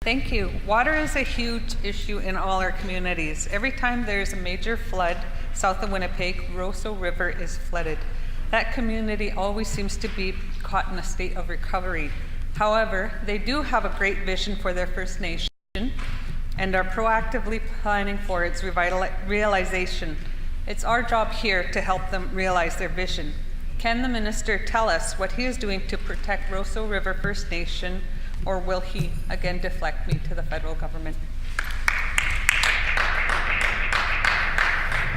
Thank you. Water is a huge issue in all our communities. Every time there's a major flood south of Winnipeg, Roseau River is flooded. That community always seems to be caught in a state of recovery. However, they do have a great vision for their First Nation and are proactively planning for its realization. It's our job here to help them realize their vision. Can the minister tell us what he is doing to protect Roseau River First Nation, or will he again deflect me to the federal government?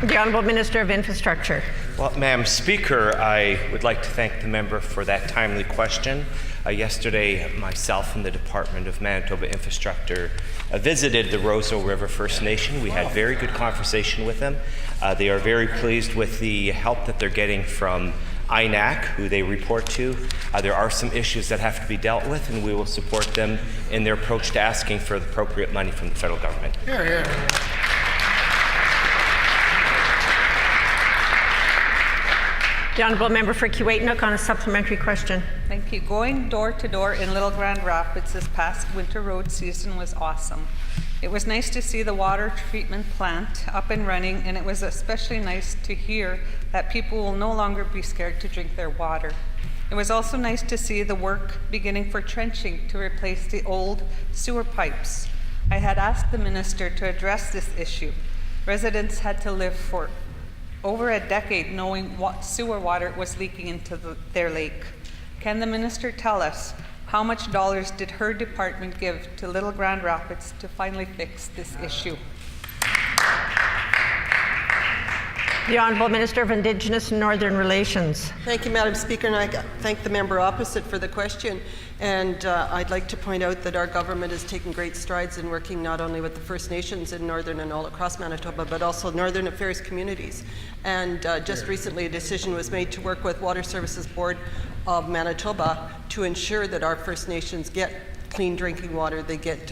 The Honourable Minister of Infrastructure. Well, Madam Speaker, I would like to thank the member for that timely question. Yesterday, myself and the Department of Manitoba Infrastructure visited the Roseau River First Nation. We had very good conversation with them. They are very pleased with the help that they're getting from INAC, who they report to. There are some issues that have to be dealt with, and we will support them in their approach to asking for the appropriate money from the federal government. Hear, hear. The Honourable Member for Kiiwetinoong on a supplementary question. Thank you. Going door to door in Little Grand Rapids this past winter road season was awesome. It was nice to see the water treatment plant up and running, and it was especially nice to hear that people will no longer be scared to drink their water. It was also nice to see the work beginning for trenching to replace the old sewer pipes. I had asked the minister to address this issue. Residents had to live for over a decade knowing what sewer water was leaking into their lake. Can the minister tell us how much dollars did her department give to Little Grand Rapids to finally fix this issue? The Honourable Minister of Indigenous and Northern Relations. Thank you, Madam Speaker, and I thank the member opposite for the question. And I'd like to point out that our government is taking great strides in working not only with the First Nations in Northern and all across Manitoba, but also Northern Affairs communities. And just recently a decision was made to work with Water Services Board of Manitoba to ensure that our First Nations get clean drinking water, they get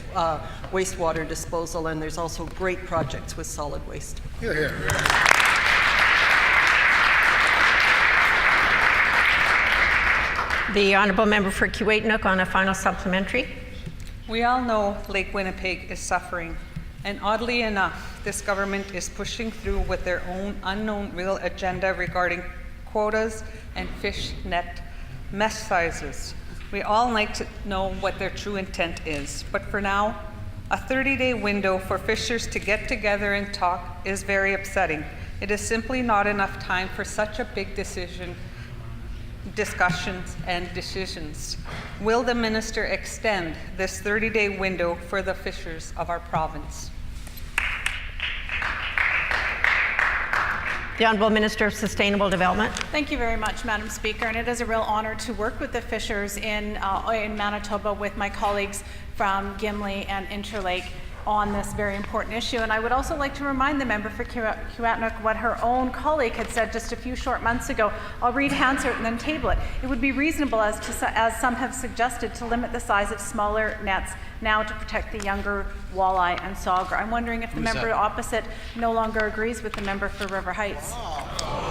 wastewater disposal, and there's also great projects with solid waste. Hear, hear. The Honourable Member for Kiiwetinoong on a final supplementary. We all know Lake Winnipeg is suffering, and oddly enough, this government is pushing through with their own unknown real agenda regarding quotas and fish net mesh sizes. We all like to know what their true intent is, but for now, a 30-day window for fishers to get together and talk is very upsetting. It is simply not enough time for such a big discussions and decisions. Will the minister extend this 30-day window for the fishers of our province? The Honourable Minister of Sustainable Development. Thank you very much, Madam Speaker, and it is a real honour to work with the fishers in Manitoba with my colleagues from Gimli and Interlake on this very important issue. And I would also like to remind the member for Kiiwetinoong what her own colleague had said just a few short months ago. I'll read Hansard and then table it. It would be reasonable, as some have suggested, to limit the size of smaller nets now to protect the younger walleye and sauger. I'm wondering if the member opposite no longer agrees with the member for River Heights.